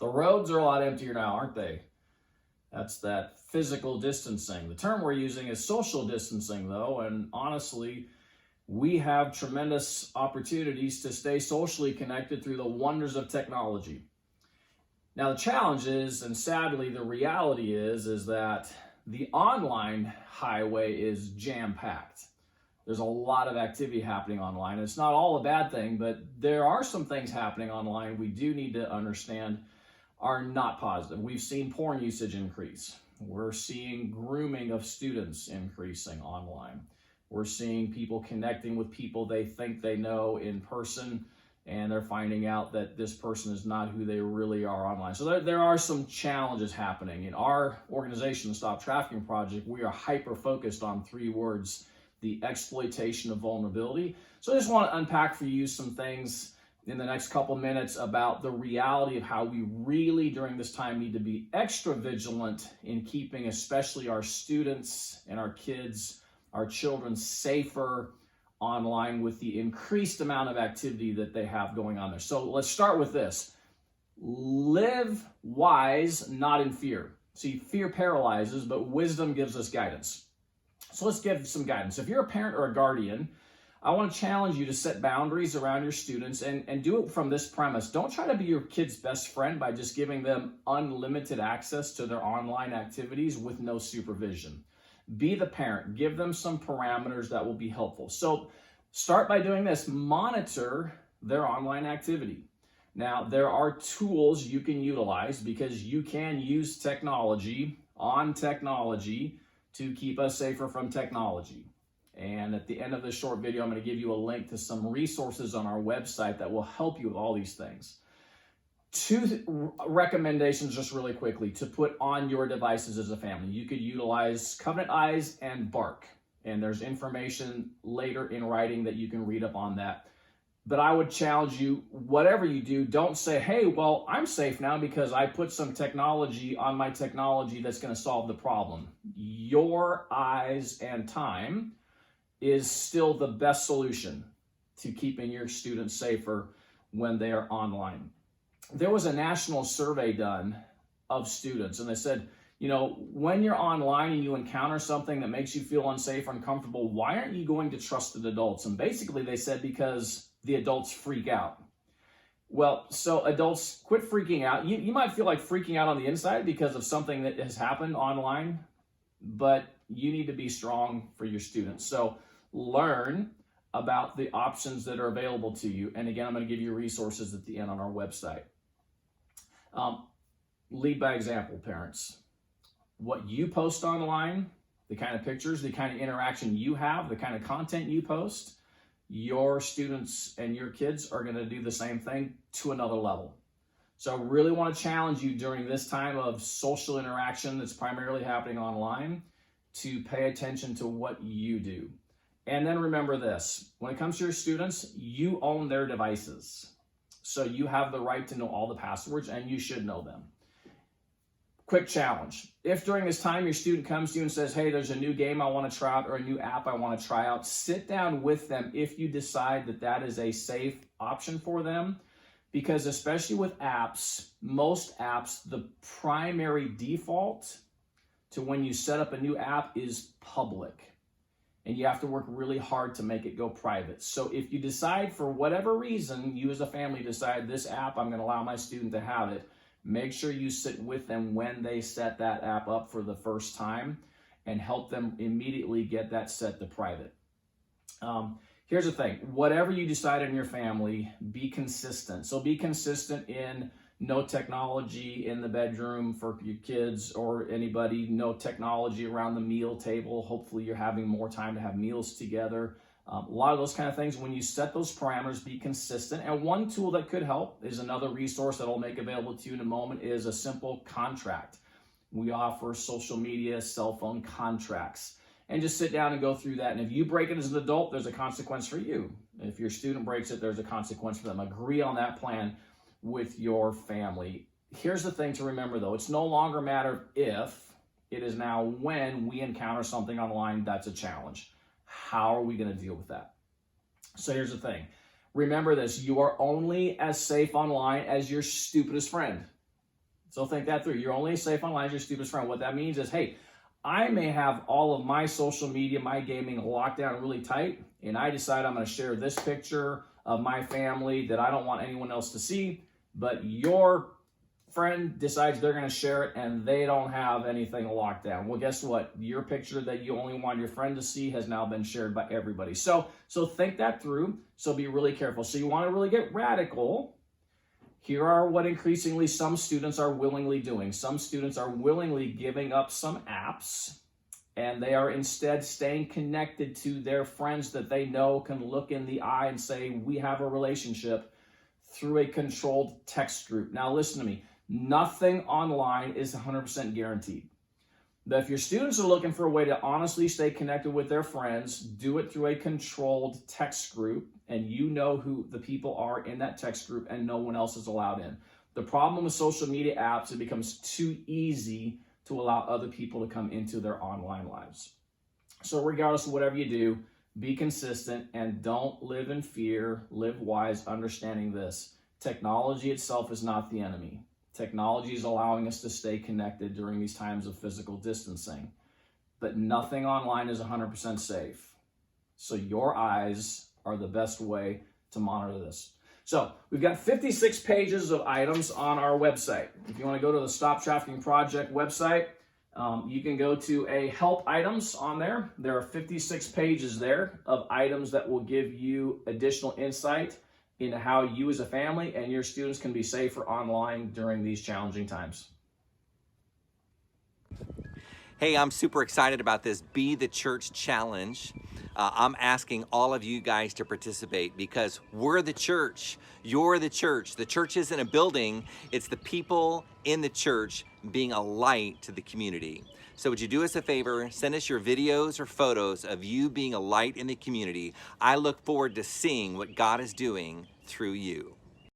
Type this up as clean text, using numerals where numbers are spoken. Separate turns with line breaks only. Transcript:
The roads are a lot emptier now, aren't they? That's that physical distancing. The term we're using is social distancing, though, and honestly, we have tremendous opportunities to stay socially connected through the wonders of technology. Now, the challenge is, and sadly, the reality is that the online highway is jam-packed. There's a lot of activity happening online. It's not all a bad thing, but there are some things happening online we do need to understand are not positive. We've seen porn usage increase. We're seeing grooming of students increasing online. We're seeing people connecting with people they think they know in person, and they're finding out that this person is not who they really are online. So there are some challenges happening. In our organization, the Stop Trafficking Project, we are hyper-focused on 3 words: the exploitation of vulnerability. So I just want to unpack for you some things in the next couple minutes about the reality of how we really during this time need to be extra vigilant in keeping especially our students and our kids, our children, safer online with the increased amount of activity that they have going on there. So let's start with this. Live wise, not in fear. See, fear paralyzes, but wisdom gives us guidance. So let's give some guidance. If you're a parent or a guardian, I want to challenge you to set boundaries around your students and do it from this premise. Don't try to be your kid's best friend by just giving them unlimited access to their online activities with no supervision. Be the parent. Give them some parameters that will be helpful. So start by doing this. Monitor their online activity. Now, there are tools you can utilize because you can use technology on technology to keep us safer from technology. And at the end of this short video, I'm going to give you a link to some resources on our website that will help you with all these things. 2 recommendations just really quickly to put on your devices as a family. You could utilize Covenant Eyes and Bark, and there's information later in writing that you can read up on that. But I would challenge you, whatever you do, don't say, hey, well, I'm safe now because I put some technology on my technology that's going to solve the problem. Your eyes and time is still the best solution to keeping your students safer when they are online. There was a national survey done of students, and they said, you know, when you're online and you encounter something that makes you feel unsafe or uncomfortable, why aren't you going to trusted adults? And basically they said because the adults freak out. Well, so adults, quit freaking out. You might feel like freaking out on the inside because of something that has happened online, but you need to be strong for your students. So learn about the options that are available to you. And again, I'm going to give you resources at the end on our website. Lead by example, parents. What you post online, the kind of pictures, the kind of interaction you have, the kind of content you post, your students and your kids are going to do the same thing to another level. So I really want to challenge you during this time of social interaction that's primarily happening online to pay attention to what you do. And then remember this, when it comes to your students, you own their devices. So you have the right to know all the passwords and you should know them. Quick challenge. If during this time your student comes to you and says, hey, there's a new game I want to try out or a new app I want to try out, sit down with them if you decide that that is a safe option for them. Because especially with apps, most apps, the primary default to when you set up a new app is public. And you have to work really hard to make it go private. So if you decide for whatever reason, you as a family decide this app, I'm going to allow my student to have it, make sure you sit with them when they set that app up for the first time and help them immediately get that set to private. Here's the thing, whatever you decide in your family, be consistent. So be consistent in no technology in the bedroom for your kids or anybody, no technology around the meal table. Hopefully you're having more time to have meals together. A lot of those kind of things. When you set those parameters, be consistent. And one tool that could help is another resource that I'll make available to you in a moment is a simple contract. We offer social media, cell phone contracts. And just sit down and go through that. And if you break it as an adult, there's a consequence for you. If your student breaks it, there's a consequence for them. Agree on that plan with your family. Here's the thing to remember though, it's no longer a matter if, it is now when we encounter something online that's a challenge. How are we going to deal with that? So here's the thing. Remember this, you are only as safe online as your stupidest friend. So think that through. You're only safe online as your stupidest friend. What that means is, hey, I may have all of my social media, my gaming locked down really tight, and I decide I'm going to share this picture of my family that I don't want anyone else to see, but your friend decides they're going to share it and they don't have anything locked down. Well, guess what? Your picture that you only want your friend to see has now been shared by everybody. So think that through. So be really careful. So you want to really get radical. Here are what increasingly some students are willingly doing. Some students are willingly giving up some apps, and they are instead staying connected to their friends that they know can look in the eye and say, we have a relationship, through a controlled text group. Now listen to me. Nothing online is 100% guaranteed. But if your students are looking for a way to honestly stay connected with their friends, do it through a controlled text group, and you know who the people are in that text group and no one else is allowed in. The problem with social media apps, it becomes too easy to allow other people to come into their online lives. So regardless of whatever you do, be consistent and don't live in fear, live wise, understanding this. Technology itself is not the enemy. Technology is allowing us to stay connected during these times of physical distancing, but nothing online is 100% safe. So your eyes are the best way to monitor this. So we've got 56 pages of items on our website. If you want to go to the Stop Trafficking Project website, you can go to a help items on there. There are 56 pages there of items that will give you additional insight into how you as a family and your students can be safer online during these challenging times.
Hey, I'm super excited about this Be the Church Challenge. I'm asking all of you guys to participate because we're the church. You're the church. The church isn't a building. It's the people in the church being a light to the community. So would you do us a favor, send us your videos or photos of you being a light in the community. I look forward to seeing what God is doing through you.